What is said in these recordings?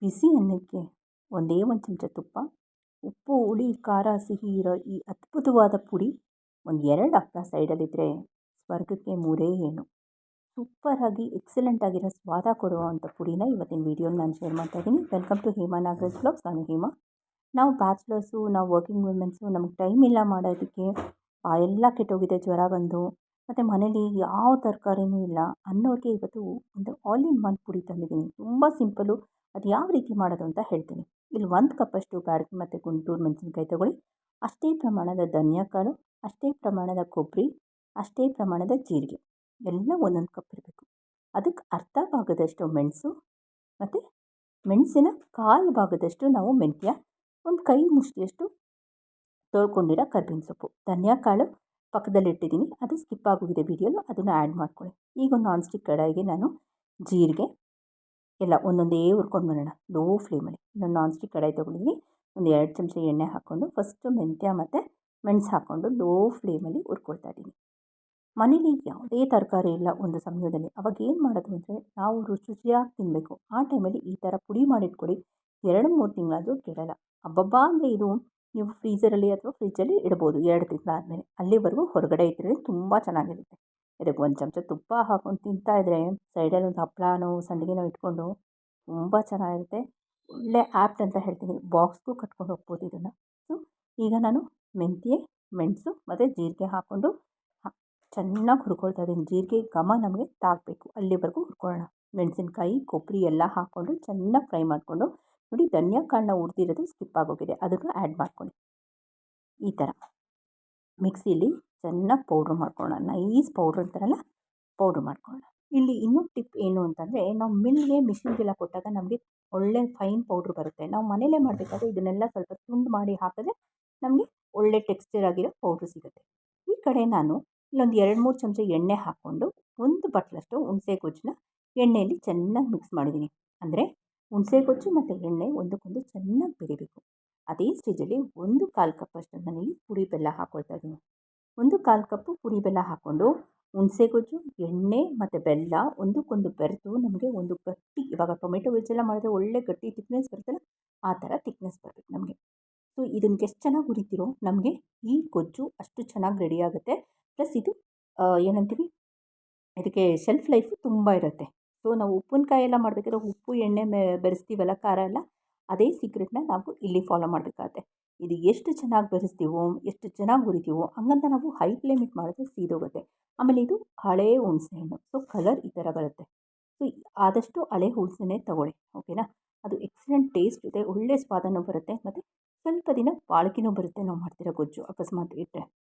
ಬಿಸಿ ಅನ್ನಕ್ಕೆ ಒಂದೇ ಒಂದು ಚಮಚ ತುಪ್ಪ, ಉಪ್ಪು, ಹುಳಿ, ಖಾರ, ಸಿಹಿ ಇರೋ ಈ ಅದ್ಭುತವಾದ ಪುಡಿ ಒಂದು 2 ಹಪ್ಳ ಸೈಡಲ್ಲಿದ್ದರೆ ಸ್ವರ್ಗಕ್ಕೆ ಮೂರೇ ಏನು. ಸೂಪರಾಗಿ ಎಕ್ಸಲೆಂಟ್ ಆಗಿರೋ ಸ್ವಾದ ಕೊಡುವಂಥ ಪುಡಿನ ಇವತ್ತಿನ ವೀಡಿಯೋಲಿ ನಾನು ಶೇರ್ ಮಾಡ್ತಾಯಿದ್ದೀನಿ. Welcome to Hema Nagaraj vlogs. ನಾನು ಹೇಮಾ. ನಾವು ಬ್ಯಾಚುಲರ್ಸು, ನಾವು ವರ್ಕಿಂಗ್ ವುಮೆನ್ಸು, ನಮಗೆ ಟೈಮ್ ಇಲ್ಲ ಮಾಡೋದಕ್ಕೆ, ಎಲ್ಲ ಕೆಟ್ಟೋಗಿದೆ ಜ್ವರ ಬಂದು, ಮತ್ತು ಮನೇಲಿ ಯಾವ ತರಕಾರಿನೂ ಇಲ್ಲ ಅನ್ನೋರಿಗೆ ಇವತ್ತು ಒಂದು ಆಲ್ ಇನ್ ಒನ್ ಪುಡಿ ತಂದಿದ್ದೀನಿ. ತುಂಬ ಸಿಂಪಲ್ಲು. ಅದು ಯಾವ ರೀತಿ ಮಾಡೋದು ಅಂತ ಹೇಳ್ತೀನಿ. ಇಲ್ಲಿ 1 ಕಪ್ಪಷ್ಟು ಬ್ಯಾಡಗಿ ಮತ್ತು ಗುಂಟೂರು ಮೆಣಸಿನ್ಕಾಯಿ ತೊಗೊಳ್ಳಿ. ಅಷ್ಟೇ ಪ್ರಮಾಣದ ಧನಿಯಾಕಾಳು, ಅಷ್ಟೇ ಪ್ರಮಾಣದ ಕೊಬ್ಬರಿ, ಅಷ್ಟೇ ಪ್ರಮಾಣದ ಜೀರಿಗೆ, ಎಲ್ಲ ಒಂದೊಂದು ಕಪ್ ಇರಬೇಕು. ಅದಕ್ಕೆ ಅರ್ಧ ಭಾಗದಷ್ಟು ಮೆಣಸು ಮತ್ತು ಮೆಣಸಿನ ಕಾಲು ಭಾಗದಷ್ಟು ನಾವು ಮೆಂತ್ಯ, ಒಂದು ಕೈ ಮುಷ್ಟಿಯಷ್ಟು ತೊಳ್ಕೊಂಡಿರೋ ಕರ್ಬೇವಿನ ಸೊಪ್ಪು, ಧನಿಯಾಕಾಳು ಪಕ್ಕದಲ್ಲಿಟ್ಟಿದ್ದೀನಿ, ಅದು ಸ್ಕಿಪ್ ಆಗೋಗಿದೆ ವೀಡಿಯೋಲು, ಅದನ್ನು ಆ್ಯಡ್ ಮಾಡ್ಕೊಳ್ಳಿ. ಈಗ ಒಂದು ನಾನ್ ಸ್ಟಿಕ್ ಕಡಾಯಿಗೆ ನಾನು ಜೀರಿಗೆ ಎಲ್ಲ ಒಂದೊಂದೇ ಹುರ್ಕೊಂಡು ಬರೋಣ ಲೋ ಫ್ಲೇಮಲ್ಲಿ. ನಾನು ನಾನ್ ಸ್ಟಿಕ್ ಕಡಾಯಿ ತೊಗೊಂಡಿದ್ದೀನಿ. ಒಂದು 2 ಚಮಚ ಎಣ್ಣೆ ಹಾಕ್ಕೊಂಡು ಫಸ್ಟು ಮೆಂತ್ಯ ಮತ್ತು ಮೆಣಸು ಹಾಕ್ಕೊಂಡು ಲೋ ಫ್ಲೇಮಲ್ಲಿ ಹುರ್ಕೊಳ್ತಾ ಇದ್ದೀನಿ. ಮನೇಲಿ ಯಾವುದೇ ತರಕಾರಿ ಇಲ್ಲ ಒಂದು ಸಮಯದಲ್ಲಿ, ಅವಾಗ ಏನು ಮಾಡೋದು ಅಂದರೆ ನಾವು ರುಚಿಯಾಗಿ ತಿನ್ನಬೇಕು. ಆ ಟೈಮಲ್ಲಿ ಈ ಥರ ಪುಡಿ ಮಾಡಿಟ್ಕೊಳ್ಳಿ. 2-3 ತಿಂಗಳಾದರೂ ಕೆಡಲ್ಲ. ಅಬ್ಬಬ್ಬಾ ಅಂದರೆ ಇದು ನೀವು ಫ್ರೀಝರಲ್ಲಿ ಅಥವಾ ಫ್ರಿಜ್ಜಲ್ಲಿ ಇಡ್ಬೋದು 2 ತಿಂಗಳಾದಮೇಲೆ. ಅಲ್ಲಿವರೆಗೂ ಹೊರಗಡೆ ಇಟ್ಟರೆ ತುಂಬ ಚೆನ್ನಾಗಿರುತ್ತೆ. ಇದಕ್ಕೆ 1 ಚಮಚ ತುಪ್ಪ ಹಾಕ್ಕೊಂಡು ತಿಂತಾಯಿದ್ರೆ ಸೈಡಲ್ಲಿ ಒಂದು ಹಪ್ಪಳನೋ ಸಂಡಿಗೆನೋ ಇಟ್ಕೊಂಡು ತುಂಬ ಚೆನ್ನಾಗಿರುತ್ತೆ. ಒಳ್ಳೆ ಆ್ಯಪ್ಟ್ ಅಂತ ಹೇಳ್ತೀನಿ. ಬಾಕ್ಸ್ಗೂ ಕಟ್ಕೊಂಡು ಹೋಗ್ಬೋದು ಇದನ್ನು. ಸೊ ಈಗ ನಾನು ಮೆಂತ್ಯ, ಮೆಣಸು ಮತ್ತು ಜೀರಿಗೆ ಹಾಕ್ಕೊಂಡು ಚೆನ್ನಾಗಿ ಹುರ್ಕೊಳ್ತಾ ಇದ್ದೀನಿ. ಜೀರಿಗೆ ಘಮ ನಮಗೆ ತಾಗಬೇಕು, ಅಲ್ಲಿವರೆಗೂ ಹುರ್ಕೊಳ್ಳೋಣ. ಮೆಣಸಿನ್ಕಾಯಿ, ಕೊಬ್ಬರಿ ಎಲ್ಲ ಹಾಕ್ಕೊಂಡು ಚೆನ್ನಾಗಿ ಫ್ರೈ ಮಾಡಿಕೊಂಡು ನೋಡಿ, ಧನಿಯಾಕಾಳನ್ನ ಹುರಿದಿರೋದು ಸ್ಕಿಪ್ ಆಗೋಗಿದೆ, ಅದನ್ನು ಆ್ಯಡ್ ಮಾಡ್ಕೊಳ್ಳಿ. ಈ ಥರ ಮಿಕ್ಸಿಲಿ ಚೆನ್ನಾಗಿ ಪೌಡ್ರ್ ಮಾಡ್ಕೊಳ್ಳೋಣ. ನೈಸ್ ಪೌಡ್ರ್ ಅಂತಾರಲ್ಲ, ಪೌಡ್ರ್ ಮಾಡ್ಕೊಳ್ಳೋಣ. ಇಲ್ಲಿ ಇನ್ನೊಂದು ಟಿಪ್ ಏನು ಅಂತಂದರೆ, ನಾವು ಮಿಷಿನ್ಗೆಲ್ಲ ಕೊಟ್ಟಾಗ ನಮಗೆ ಒಳ್ಳೆ ಫೈನ್ ಪೌಡ್ರ್ ಬರುತ್ತೆ. ನಾವು ಮನೇಲೇ ಮಾಡಬೇಕಾದ್ರೆ ಇದನ್ನೆಲ್ಲ ಸ್ವಲ್ಪ ತುಂಡು ಮಾಡಿ ಹಾಕಿದ್ರೆ ನಮಗೆ ಒಳ್ಳೆ ಟೆಕ್ಸ್ಚರ್ ಆಗಿರೋ ಪೌಡ್ರ್ ಸಿಗುತ್ತೆ. ಈ ಕಡೆ ನಾನು ಇಲ್ಲೊಂದು 2-3 ಚಮಚ ಎಣ್ಣೆ ಹಾಕ್ಕೊಂಡು ಒಂದು ಬಟ್ಲಷ್ಟು ಹುಣಸೆ ಗೊಜ್ಜನ್ನ ಎಣ್ಣೆಯಲ್ಲಿ ಚೆನ್ನಾಗಿ ಮಿಕ್ಸ್ ಮಾಡಿದ್ದೀನಿ. ಅಂದರೆ ಹುಣಸೆ ಗೊಜ್ಜು ಮತ್ತು ಎಣ್ಣೆ ಒಂದಕ್ಕೊಂದು ಚೆನ್ನಾಗಿ ಬೆರಿಬೇಕು. ಅದೇ ಸ್ಟೇಜಲ್ಲಿ 1/4 ಕಪ್ಪಷ್ಟು ನಾನಿಲ್ಲಿ ಪುಡಿ ಬೆಲ್ಲ ಹಾಕ್ಕೊಳ್ತಾ ಇದ್ದೀನಿ. 1/4 ಕಪ್ಪು ಪುಡಿ ಬೆಲ್ಲ ಹಾಕ್ಕೊಂಡು ಹುಣಸೆ ಗೊಜ್ಜು, ಎಣ್ಣೆ ಮತ್ತು ಬೆಲ್ಲ ಒಂದಕ್ಕೊಂದು ಬೆರೆತು ನಮಗೆ ಒಂದು ಗಟ್ಟಿ, ಇವಾಗ ಟೊಮೆಟೊ ಗೊಜ್ಜೆಲ್ಲ ಮಾಡಿದ್ರೆ ಒಳ್ಳೆ ಗಟ್ಟಿ ತಿಕ್ನೆಸ್ ಬರುತ್ತಲ್ಲ, ಆ ಥರ ತಿಕ್ನೆಸ್ ಬರಬೇಕು ನಮಗೆ. ಸೊ ಇದನ್ನು ಎಷ್ಟು ಚೆನ್ನಾಗಿ ಹುರಿತೀರೋ ನಮಗೆ ಈ ಗೊಜ್ಜು ಅಷ್ಟು ಚೆನ್ನಾಗಿ ರೆಡಿ ಆಗುತ್ತೆ. ಪ್ಲಸ್ ಇದು ಏನಂತೀವಿ, ಇದಕ್ಕೆ ಶೆಲ್ಫ್ ಲೈಫು ತುಂಬ ಇರುತ್ತೆ. ಸೊ ನಾವು ಉಪ್ಪಿನಕಾಯಿ ಎಲ್ಲ ಮಾಡಬೇಕಾದ್ರೆ ಉಪ್ಪು ಎಣ್ಣೆ ಬೆರೆಸ್ತೀವಲ್ಲ, ಖಾರ ಎಲ್ಲ, ಅದೇ ಸೀಕ್ರೆಟ್ನ ನಾವು ಇಲ್ಲಿ ಫಾಲೋ ಮಾಡಬೇಕಾಗತ್ತೆ. ಇದು ಎಷ್ಟು ಚೆನ್ನಾಗಿ ಬೆರೆಸ್ತೀವೋ, ಎಷ್ಟು ಚೆನ್ನಾಗಿ ಹುರಿತೀವೋ ಹಂಗಂತ ನಾವು ಹೈ ಫ್ಲೇಮ್ ಇಟ್ಟು ಮಾಡಿದ್ರೆ ಸೀದೋಗುತ್ತೆ. ಆಮೇಲೆ ಇದು ಹಳೆ ಹುಣಸೆ ಹಣ್ಣು, ಸೊ ಕಲರ್ ಈ ಥರ ಬರುತ್ತೆ. ಸೊ ಆದಷ್ಟು ಹಳೆ ಹುಣಸೆನೇ ತೊಗೊಳ್ಳಿ, ಓಕೆನಾ. ಅದು ಎಕ್ಸಲೆಂಟ್ ಟೇಸ್ಟ್ ಇದೆ, ಒಳ್ಳೆ ಸ್ವಾದನೂ ಬರುತ್ತೆ ಮತ್ತು ಸ್ವಲ್ಪ ದಿನ ಬಾಳಿಕೆನೂ ಬರುತ್ತೆ ನಾವು ಮಾಡ್ತಿರೋ ಗೊಜ್ಜು ಅಕಸ್ಮಾತ್ ಇಟ್ಟರೆ.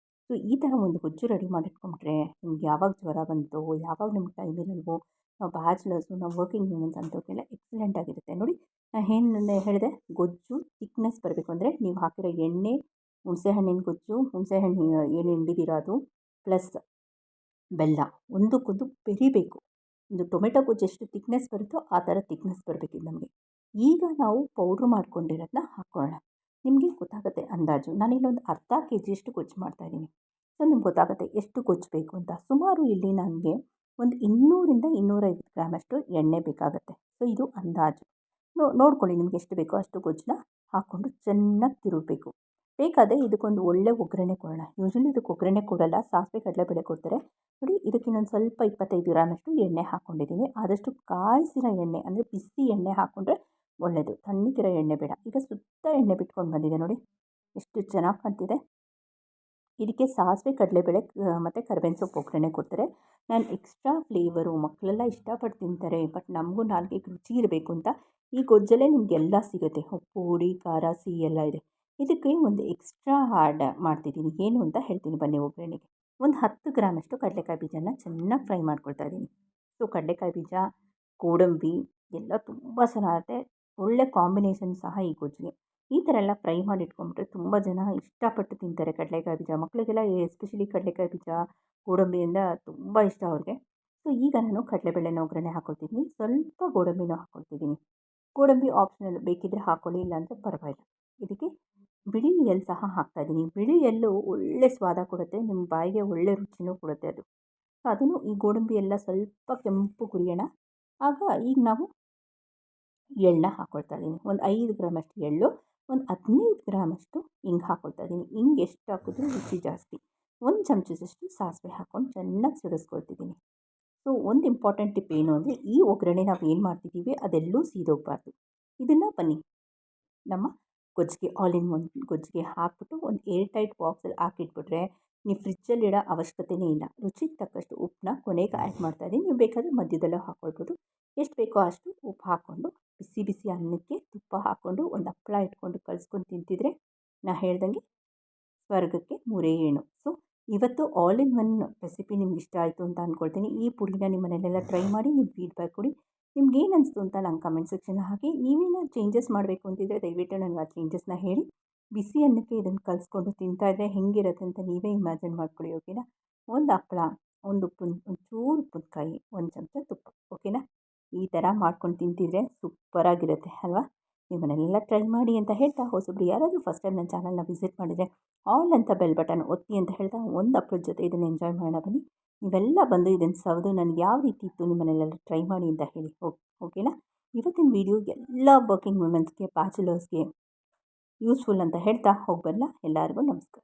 ಸೊ ಈ ಥರ ಒಂದು ಗೊಜ್ಜು ರೆಡಿ ಮಾಡಿಟ್ಕೊಂಡ್ಬಿಟ್ರೆ ನಿಮ್ಗೆ ಯಾವಾಗ ಜ್ವರ ಬಂತು, ಯಾವಾಗ ನಿಮ್ಗೆ ಟೈಮ್ ಇರಲ್ವೋ, ನಾವು ಬ್ಯಾಚುಲರ್ಸು, ನಾವು ವರ್ಕಿಂಗ್ ವುಮೆನ್ಸ್ ಅಂಥವ್ರಿಗೆಲ್ಲ ಎಕ್ಸಲೆಂಟ್ ಆಗಿರುತ್ತೆ. ನೋಡಿ, ನಾನು ಏನು ಹೇಳಿದೆ, ಗೊಜ್ಜು ಥಿಕ್ನೆಸ್ ಬರಬೇಕು ಅಂದರೆ ನೀವು ಹಾಕಿರೋ ಎಣ್ಣೆ, ಹುಣಸೆ ಹಣ್ಣಿನ ಗೊಜ್ಜು, ಹುಣಸೆ ಹಣ್ಣು ಏನು ಹಿಂಡಿದಿರೋ ಅದು, ಪ್ಲಸ್ ಬೆಲ್ಲ ಒಂದಕ್ಕೊಂದು ಬೆರಿಬೇಕು. ಒಂದು ಟೊಮೆಟೊ ಗೊಜ್ಜು ಎಷ್ಟು ಥಿಕ್ನೆಸ್ ಬರುತ್ತೋ ಆ ಥರ ಥಿಕ್ನೆಸ್ ಬರಬೇಕಿದೆ ನಮಗೆ. ಈಗ ನಾವು ಪೌಡ್ರ್ ಮಾಡ್ಕೊಂಡಿರೋದನ್ನ ಹಾಕ್ಕೊಳ್ಳೋಣ. ನಿಮಗೆ ಗೊತ್ತಾಗುತ್ತೆ ಅಂದಾಜು. ನಾನಿಲ್ಲೊಂದು ಅರ್ಧ ಕೆಜಿಯಷ್ಟು ಗೊಜ್ಜು ಮಾಡ್ತಾಯಿದ್ದೀನಿ. ಸೊ ನಿಮ್ಗೆ ಗೊತ್ತಾಗುತ್ತೆ ಎಷ್ಟು ಗೊಜ್ಜು ಬೇಕು ಅಂತ. ಸುಮಾರು ಇಲ್ಲಿ ನನಗೆ ಒಂದು 200-250 ಗ್ರಾಮಷ್ಟು ಎಣ್ಣೆ ಬೇಕಾಗುತ್ತೆ. ಸೊ ಇದು ಅಂದಾಜು. ನೋಡ್ಕೊಳ್ಳಿ ನಿಮ್ಗೆ ಎಷ್ಟು ಬೇಕೋ ಅಷ್ಟು ಗೊಜ್ಜನ್ನ ಹಾಕ್ಕೊಂಡು ಚೆನ್ನಾಗಿ ತಿರುಗಬೇಕು. ಬೇಕಾದರೆ ಇದಕ್ಕೊಂದು ಒಳ್ಳೆ ಒಗ್ಗರಣೆ ಕೊಡೋಣ. ಯೂಶ್ವಲಿ ಇದಕ್ಕೆ ಒಗ್ಗರಣೆ ಕೊಡೋಲ್ಲ, ಸಾಸಿವೆ ಕಡಲೆಬೇಳೆ ಕೊಡ್ತಾರೆ. ನೋಡಿ, ಇದಕ್ಕೆ ಇನ್ನೊಂದು ಸ್ವಲ್ಪ 25 ಗ್ರಾಮಷ್ಟು ಎಣ್ಣೆ ಹಾಕ್ಕೊಂಡಿದ್ದೀನಿ. ಆದಷ್ಟು ಕಾಯಿಸಿರೋ ಎಣ್ಣೆ ಅಂದರೆ ಬಿಸಿ ಎಣ್ಣೆ ಹಾಕ್ಕೊಂಡ್ರೆ ಒಳ್ಳೆಯದು, ತಣ್ಣಗಿರೋ ಎಣ್ಣೆ ಬೇಡ. ಈಗ ಸುತ್ತ ಎಣ್ಣೆ ಬಿಟ್ಕೊಂಡು ಬಂದಿದೆ ನೋಡಿ, ಎಷ್ಟು ಚೆನ್ನಾಗಿ ಕಾಣ್ತಿದೆ. ಇದಕ್ಕೆ ಸಾಸಿವೆ ಕಡಲೆಬೇಳೆ ಮತ್ತು ಕರಿಬೇವಿನ ಸೊಪ್ಪು ಒಗ್ಗರಣೆ ಕೊಡ್ತಾರೆ. ನಾನು ಎಕ್ಸ್ಟ್ರಾ ಫ್ಲೇವರು, ಮಕ್ಕಳೆಲ್ಲ ಇಷ್ಟಪಟ್ಟು ತಿಂತಾರೆ, ಬಟ್ ನಮಗೂ ನಾಲ್ಗೆಗೆ ರುಚಿ ಇರಬೇಕು ಅಂತ ಈ ಗೊಜ್ಜಲ್ಲೇ ನಿಮಗೆಲ್ಲ ಸಿಗುತ್ತೆ. ಉಪ್ಪು, ಹುಳಿ, ಖಾರ, ಸಿಹಿ ಎಲ್ಲ ಇದೆ. ಇದಕ್ಕೆ ಒಂದು ಎಕ್ಸ್ಟ್ರಾ ಆ್ಯಡ್ ಮಾಡ್ತಿದ್ದೀನಿ, ಏನು ಅಂತ ಹೇಳ್ತೀನಿ ಬನ್ನಿ. ಒಗ್ಗರಣೆಗೆ ಒಂದು 10 ಗ್ರಾಮಷ್ಟು ಕಡಲೆಕಾಯಿ ಬೀಜನ ಚೆನ್ನಾಗಿ ಫ್ರೈ ಮಾಡ್ಕೊಳ್ತಾ ಇದ್ದೀನಿ. ಸೊ ಕಡಲೆಕಾಯಿ ಬೀಜ, ಗೋಡಂಬಿ ಎಲ್ಲ ತುಂಬ ಚೆನ್ನಾಗಿರುತ್ತೆ. ಒಳ್ಳೆ ಕಾಂಬಿನೇಷನ್ ಸಹ ಈ ಗೊಜ್ಜಿಗೆ. ಈ ಥರ ಎಲ್ಲ ಫ್ರೈ ಮಾಡಿ ಇಟ್ಕೊಂಡ್ಬಿಟ್ರೆ ತುಂಬ ಜನ ಇಷ್ಟಪಟ್ಟು ತಿಂತಾರೆ ಕಡಲೆಕಾಯಿ ಬೀಜ. ಮಕ್ಕಳಿಗೆಲ್ಲ ಎಸ್ಪೆಷಲಿ ಕಡಲೆಕಾಯಿ ಬೀಜ, ಗೋಡಂಬಿಯಿಂದ ತುಂಬ ಇಷ್ಟ ಅವ್ರಿಗೆ. ಸೊ ಈಗ ನಾನು ಕಡಲೆಬೇಳೆನ ಒಗ್ಗರಣೆ ಹಾಕ್ಕೊಳ್ತಿದ್ದೀನಿ, ಸ್ವಲ್ಪ ಗೋಡಂಬಿನೂ ಹಾಕ್ಕೊಳ್ತಿದ್ದೀನಿ. ಗೋಡಂಬಿ ಆಪ್ಷನಲ್, ಬೇಕಿದ್ದರೆ ಹಾಕ್ಕೊಳ್ಳಿ, ಇಲ್ಲಾಂದರೆ ಪರವಾಗಿಲ್ಲ. ಇದಕ್ಕೆ ಬಿಳಿ ಎಳ್ಳು ಸಹ ಹಾಕ್ತಾಯಿದ್ದೀನಿ. ಬಿಳಿ ಎಳ್ಳು ಒಳ್ಳೆ ಸ್ವಾದ ಕೊಡುತ್ತೆ, ನಿಮ್ಮ ಬಾಯಿಗೆ ಒಳ್ಳೆ ರುಚಿನೂ ಕೊಡುತ್ತೆ ಅದು. ಸೊ ಅದನ್ನು ಈ ಗೋಡಂಬಿ ಎಲ್ಲ ಸ್ವಲ್ಪ ಕೆಂಪು ಹುರಿಯೋಣ. ಆಗ ಈಗ ನಾವು ಎಳ್ಳನ್ನ ಹಾಕ್ಕೊಳ್ತಾ ಇದ್ದೀನಿ. ಒಂದು 5 ಗ್ರಾಮಷ್ಟು ಎಳ್ಳು, ಒಂದು 15 ಗ್ರಾಮಷ್ಟು ಹಿಂಗೆ ಹಾಕ್ಕೊಳ್ತಾ ಇದ್ದೀನಿ. ಹಿಂಗೆ ಎಷ್ಟು ಹಾಕಿದ್ರೂ ರುಚಿ ಜಾಸ್ತಿ. ಒಂದು ಚಮಚದಷ್ಟು ಸಾಸಿವೆ ಹಾಕ್ಕೊಂಡು ಚೆನ್ನಾಗಿ ಸಿಡಿಸ್ಕೊಳ್ತಿದ್ದೀನಿ. ಸೊ ಒಂದು ಇಂಪಾರ್ಟೆಂಟ್ ಟಿಪ್ ಏನು ಅಂದರೆ, ಈ ಒಗ್ಗರಣೆ ನಾವು ಏನು ಮಾಡ್ತಿದ್ದೀವಿ ಅದೆಲ್ಲೂ ಸೀದೋಗಬಾರ್ದು. ಇದನ್ನು ಬನ್ನಿ ನಮ್ಮ ಗೊಜ್ಜಿಗೆ, ಆಲ್ ಇನ್ ಒನ್ ಗೊಜ್ಜಿಗೆ ಹಾಕ್ಬಿಟ್ಟು ಒಂದು ಏರ್ ಟೈಟ್ ಬಾಕ್ಸಲ್ಲಿ ಹಾಕಿಟ್ಬಿಟ್ರೆ ನೀವು ಫ್ರಿಜ್ಜಲ್ಲಿಡೋ ಅವಶ್ಯಕತೆಯೇ ಇಲ್ಲ. ರುಚಿಗೆ ತಕ್ಕಷ್ಟು ಉಪ್ಪನ್ನ ಕೊನೆಗೆ ಆ್ಯಡ್ ಮಾಡ್ತಾಯಿದ್ದೀನಿ. ನೀವು ಬೇಕಾದರೆ ಮಧ್ಯದಲ್ಲೂ ಹಾಕ್ಕೊಳ್ಬೋದು. ಎಷ್ಟು ಬೇಕೋ ಅಷ್ಟು ಉಪ್ಪು ಹಾಕ್ಕೊಂಡು ಬಿಸಿ ಬಿಸಿ ಅನ್ನಕ್ಕೆ ತುಪ್ಪ ಹಾಕ್ಕೊಂಡು ಒಂದು ಹಪ್ಪಳ ಇಟ್ಕೊಂಡು ಕಲಿಸ್ಕೊಂಡು ತಿಂತಿದ್ರೆ ನಾನು ಹೇಳ್ದಂಗೆ ಸ್ವರ್ಗಕ್ಕೆ ಮೂರೇ ಏಣು. ಸೊ ಇವತ್ತು ಆಲ್ ಇನ್ ಒನ್ ರೆಸಿಪಿ ನಿಮ್ಗೆ ಇಷ್ಟ ಆಯಿತು ಅಂತ ಅಂದ್ಕೊಳ್ತೀನಿ. ಈ ಪುಡಿನ ನಿಮ್ಮ ಮನೆಯಲ್ಲೆಲ್ಲ ಟ್ರೈ ಮಾಡಿ ನಿಮ್ಮ ಫೀಡ್ಬ್ಯಾಕ್ ಕೊಡಿ. ನಿಮ್ಗೇನು ಅನಿಸ್ತು ಅಂತ ನಂಗೆ ಕಮೆಂಟ್ ಸೆಕ್ಷನ್ ಹಾಕಿ. ನೀವೇನಾದ್ರು ಚೇಂಜಸ್ ಮಾಡಬೇಕು ಅಂತಿದ್ದರೆ ದಯವಿಟ್ಟು ನನಗೆ ಆ ಚೇಂಜಸ್ನ ಹೇಳಿ. ಬಿಸಿ ಅನ್ನಕ್ಕೆ ಇದನ್ನು ಕಲಿಸ್ಕೊಂಡು ತಿಂತಾಯಿದ್ರೆ ಹೆಂಗಿರುತ್ತೆ ಅಂತ ನೀವೇ ಇಮ್ಯಾಜಿನ್ ಮಾಡ್ಕೊಳ್ಳಿ. ಓಕೆನಾ? ಒಂದು ಹಪ್ಪಳ, ಒಂದು ಒಂಚೂರು ಉಪ್ಪಿನಕಾಯಿ, ಒಂದು ಚಮಚ ತುಪ್ಪ. ಓಕೆನಾ? ಈ ಥರ ಮಾಡ್ಕೊಂಡು ತಿಂತಿದ್ರೆ ಸೂಪರಾಗಿರುತ್ತೆ ಅಲ್ವಾ? ನೀವು ಮನೆಯಲ್ಲೆಲ್ಲ ಟ್ರೈ ಮಾಡಿ ಅಂತ ಹೇಳ್ತಾ, ಹೊಸಬ್ರು ಯಾರಾದರೂ ಫಸ್ಟ್ ಟೈಮ್ ನನ್ನ ಚಾನಲ್ನ ವಿಸಿಟ್ ಮಾಡಿದರೆ ಆಲ್ ಅಂತ ಬೆಲ್ ಬಟನ್ ಒತ್ತಿ ಅಂತ ಹೇಳ್ತಾ, ಒಂದು ಹಪ್ಪಳದ ಜೊತೆ ಇದನ್ನು ಎಂಜಾಯ್ ಮಾಡೋಣ ಬನ್ನಿ. ನೀವೆಲ್ಲ ಬಂದು ಇದನ್ನು ಸವಿದು ನನಗೆ ಯಾವ ರೀತಿ ಇತ್ತು ನಿಮ್ಮ ಮನೆಯಲ್ಲೆಲ್ಲ ಟ್ರೈ ಮಾಡಿ ಅಂತ ಹೇಳಿ. ಓಕೆನಾ? ಇವತ್ತಿನ ವೀಡಿಯೋ ಎಲ್ಲ ವರ್ಕಿಂಗ್ ವುಮೆನ್ಸ್ಗೆ, ಬ್ಯಾಚುಲರ್ಸ್ಗೆ ಯೂಸ್ಫುಲ್ ಅಂತ ಹೇಳ್ತಾ ಹೋಗ್ಬರಲ್ಲ. ಎಲ್ಲರಿಗೂ ನಮಸ್ಕಾರ.